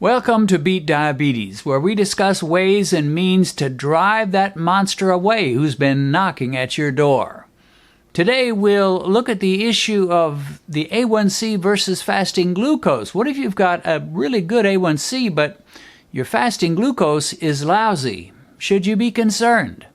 Welcome to Beat Diabetes, where we discuss ways and means to drive that monster away who's been knocking at your door. Today we'll look at the issue of the A1c versus fasting glucose. What if you've got a really good A1c, but your fasting glucose is lousy? Should you be concerned?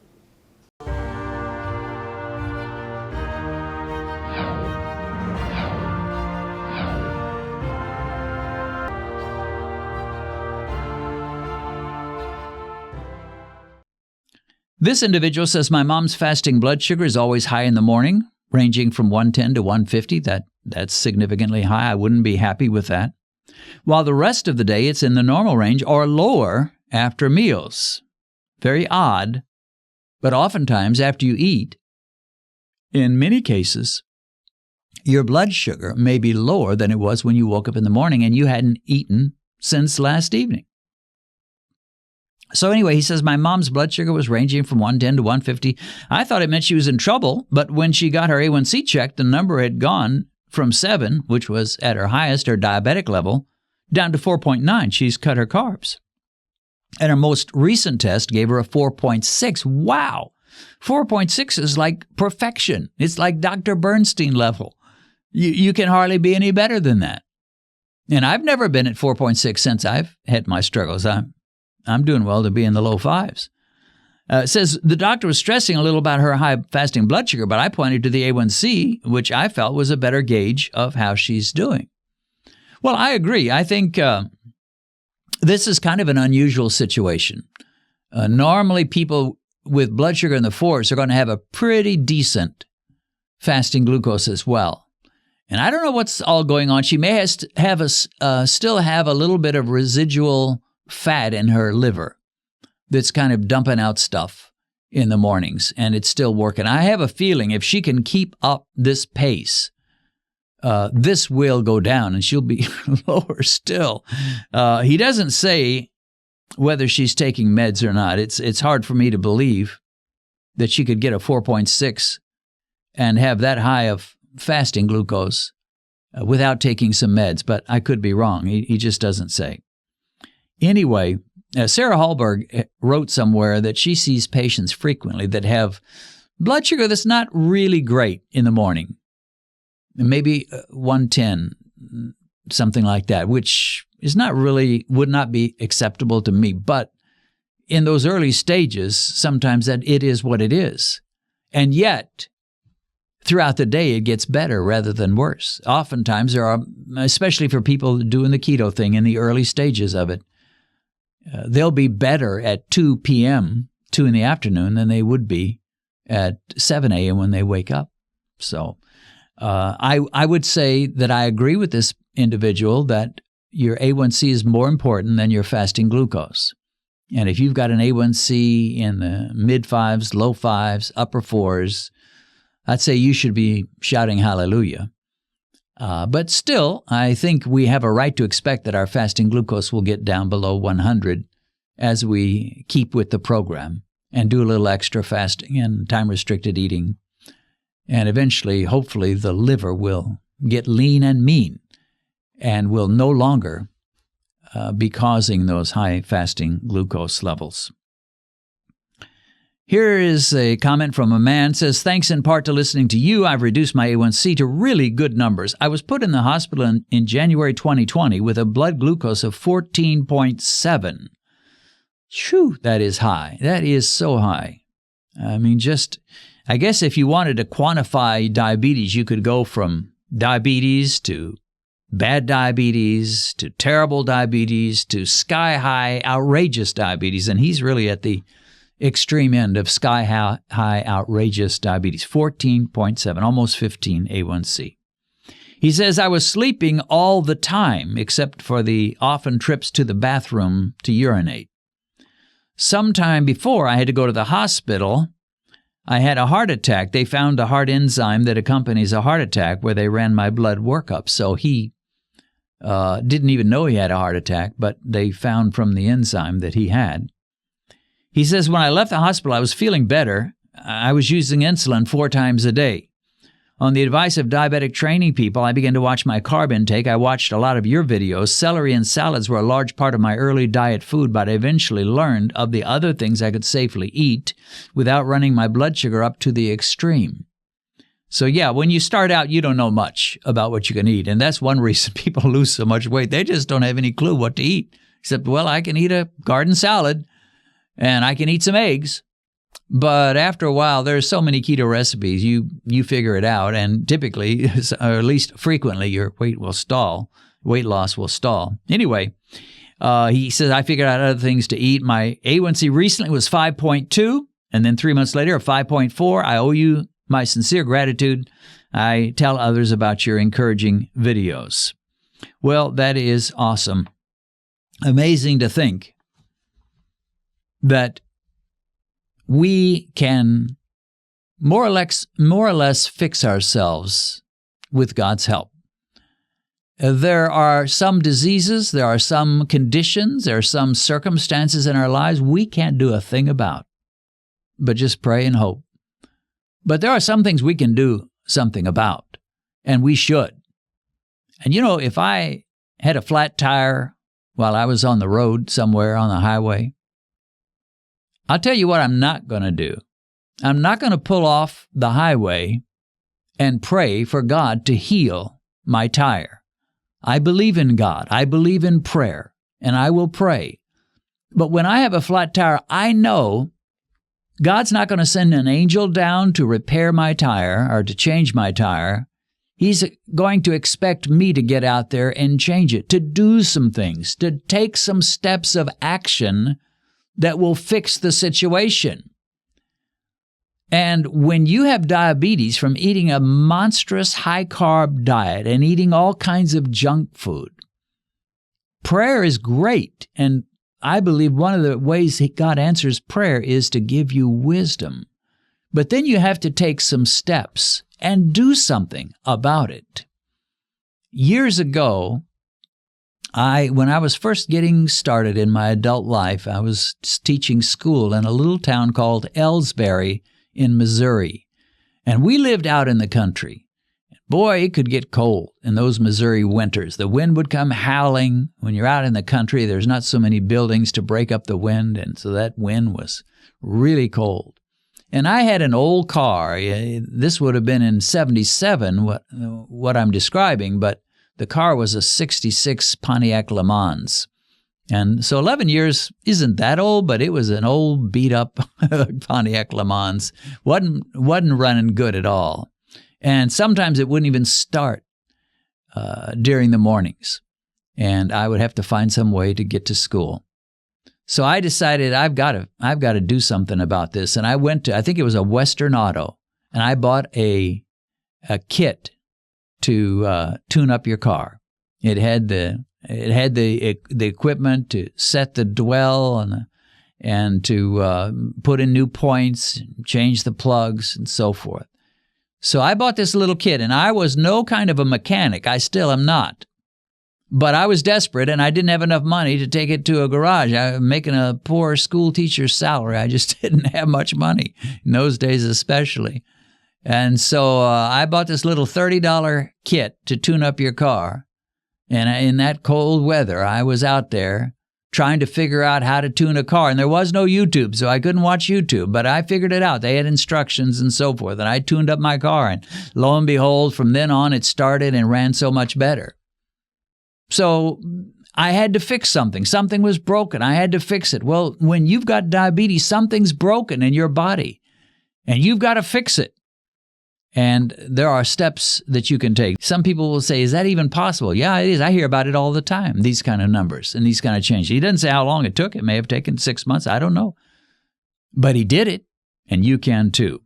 This individual says, my mom's fasting blood sugar is always high in the morning, ranging from 110 to 150. That's significantly high. I wouldn't be happy with that. While the rest of the day, it's in the normal range or lower after meals. Very odd, but oftentimes after you eat, in many cases, your blood sugar may be lower than it was when you woke up in the morning and you hadn't eaten since last evening. So anyway, he says, my mom's blood sugar was ranging from 110 to 150. I thought it meant she was in trouble, but when she got her A1c checked, the number had gone from 7, which was at her highest, her diabetic level, down to 4.9. She's cut her carbs. And her most recent test gave her a 4.6. Wow! 4.6 is like perfection. It's like Dr. Bernstein level. You can hardly be any better than that. And I've never been at 4.6 since I've had my struggles. I'm doing well to be in the low 5s. It says the doctor was stressing a little about her high fasting blood sugar, but I pointed to the A1c, which I felt was a better gauge of how she's doing. Well, I agree. I think this is kind of an unusual situation. Normally, people with blood sugar in the 4s are going to have a pretty decent fasting glucose as well. And I don't know what's all going on. She may still have a little bit of residual fat in her liver that's kind of dumping out stuff in the mornings, and it's still working. I have a feeling if she can keep up this pace, this will go down and she'll be lower still. He doesn't say whether she's taking meds or not. It's hard for me to believe that she could get a 4.6 and have that high of fasting glucose without taking some meds, but I could be wrong. He just doesn't say. Anyway, Sarah Hallberg wrote somewhere that she sees patients frequently that have blood sugar that's not really great in the morning, maybe 110, something like that, which is would not be acceptable to me. But in those early stages, sometimes that it is what it is. And yet, throughout the day, it gets better rather than worse. Oftentimes there are, especially for people doing the keto thing in the early stages of it, they'll be better at 2 p.m., 2 in the afternoon, than they would be at 7 a.m. when they wake up. So I would say that I agree with this individual that your A1c is more important than your fasting glucose. And if you've got an A1c in the mid-5s, low 5s, upper 4s, I'd say you should be shouting hallelujah. But still, I think we have a right to expect that our fasting glucose will get down below 100 as we keep with the program and do a little extra fasting and time-restricted eating. And eventually, hopefully, the liver will get lean and mean and will no longer be causing those high fasting glucose levels. Here is a comment from a man. It says, thanks in part to listening to you, I've reduced my A1c to really good numbers. I was put in the hospital in January 2020 with a blood glucose of 14.7. Phew, that is high. That is so high. I mean, I guess if you wanted to quantify diabetes, you could go from diabetes to bad diabetes to terrible diabetes to sky-high, outrageous diabetes. And he's really at the extreme end of sky-high, outrageous diabetes, 14.7, almost 15 A1c. He says, I was sleeping all the time except for the often trips to the bathroom to urinate. Sometime before I had to go to the hospital, I had a heart attack. They found a heart enzyme that accompanies a heart attack where they ran my blood workup. So he didn't even know he had a heart attack, but they found from the enzyme that he had. He says, when I left the hospital, I was feeling better. I was using insulin 4 times a day. On the advice of diabetic training people, I began to watch my carb intake. I watched a lot of your videos. Celery and salads were a large part of my early diet food, but I eventually learned of the other things I could safely eat without running my blood sugar up to the extreme. So yeah, when you start out, you don't know much about what you can eat. And that's one reason people lose so much weight. They just don't have any clue what to eat. Except, well, I can eat a garden salad and I can eat some eggs. But after a while, there's so many keto recipes, you figure it out. And typically, or at least frequently, your weight loss will stall. Anyway, he says, I figured out other things to eat. My A1c recently was 5.2, and then 3 months later, a 5.4. I owe you my sincere gratitude. I tell others about your encouraging videos. Well, that is awesome. Amazing to think that we can more or less fix ourselves with God's help. There are some diseases, there are some conditions, there are some circumstances in our lives we can't do a thing about, but just pray and hope. But there are some things we can do something about, and we should. And if I had a flat tire while I was on the road somewhere on the highway, I'll tell you what I'm not going to do. I'm not going to pull off the highway and pray for God to heal my tire. I believe in God. I believe in prayer, and I will pray. But when I have a flat tire, I know God's not going to send an angel down to repair my tire or to change my tire. He's going to expect me to get out there and change it, to do some things, to take some steps of action that will fix the situation. And when you have diabetes from eating a monstrous high-carb diet and eating all kinds of junk food, prayer is great. And I believe one of the ways God answers prayer is to give you wisdom. But then you have to take some steps and do something about it. Years ago, when I was first getting started in my adult life, I was teaching school in a little town called Ellsbury in Missouri. And we lived out in the country. Boy, it could get cold in those Missouri winters. The wind would come howling. When you're out in the country, there's not so many buildings to break up the wind, and so that wind was really cold. And I had an old car. This would have been in 77, what I'm describing, but the car was a 66 Pontiac Le Mans. And so 11 years isn't that old, but it was an old beat-up Pontiac Le Mans. Wasn't running good at all. And sometimes it wouldn't even start during the mornings. And I would have to find some way to get to school. So I decided I've got to do something about this. And I went to, I think it was a Western Auto, and I bought a kit to tune up your car. It had the equipment to set the dwell and to put in new points, change the plugs, and so forth. So I bought this little kit, and I was no kind of a mechanic. I still am not. But I was desperate, and I didn't have enough money to take it to a garage. I was making a poor school teacher's salary. I just didn't have much money, in those days especially. And so I bought this little $30 kit to tune up your car. And in that cold weather, I was out there trying to figure out how to tune a car. And there was no YouTube, so I couldn't watch YouTube. But I figured it out. They had instructions and so forth. And I tuned up my car. And lo and behold, from then on, it started and ran so much better. So I had to fix something. Something was broken. I had to fix it. Well, when you've got diabetes, something's broken in your body. And you've got to fix it. And there are steps that you can take. Some people will say, is that even possible? Yeah, it is. I hear about it all the time, these kind of numbers and these kind of changes. He doesn't say how long it took. It may have taken 6 months. I don't know. But he did it, and you can too.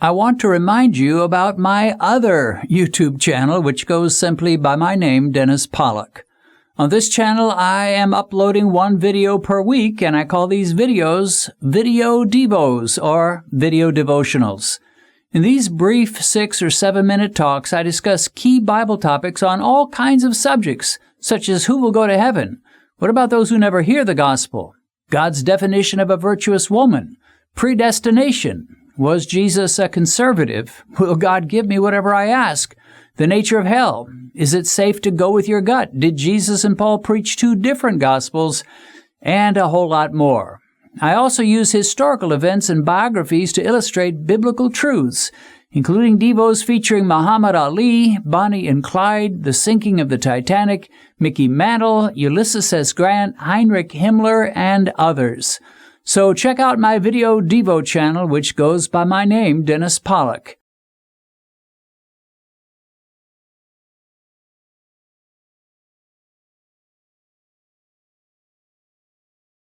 I want to remind you about my other YouTube channel, which goes simply by my name, Dennis Pollock. On this channel, I am uploading one video per week, and I call these videos Video Devos or Video Devotionals. In these brief 6 or 7 minute talks, I discuss key Bible topics on all kinds of subjects, such as who will go to heaven, what about those who never hear the gospel, God's definition of a virtuous woman, predestination, Was Jesus a conservative? Will God give me whatever I ask? The nature of hell. Is it safe to go with your gut? Did Jesus and Paul preach two different gospels? And a whole lot more. I also use historical events and biographies to illustrate biblical truths, including devos featuring Muhammad Ali, Bonnie and Clyde, the sinking of the Titanic, Mickey Mantle, Ulysses S. Grant, Heinrich Himmler, and others. So check out my video Devo channel, which goes by my name, Dennis Pollock.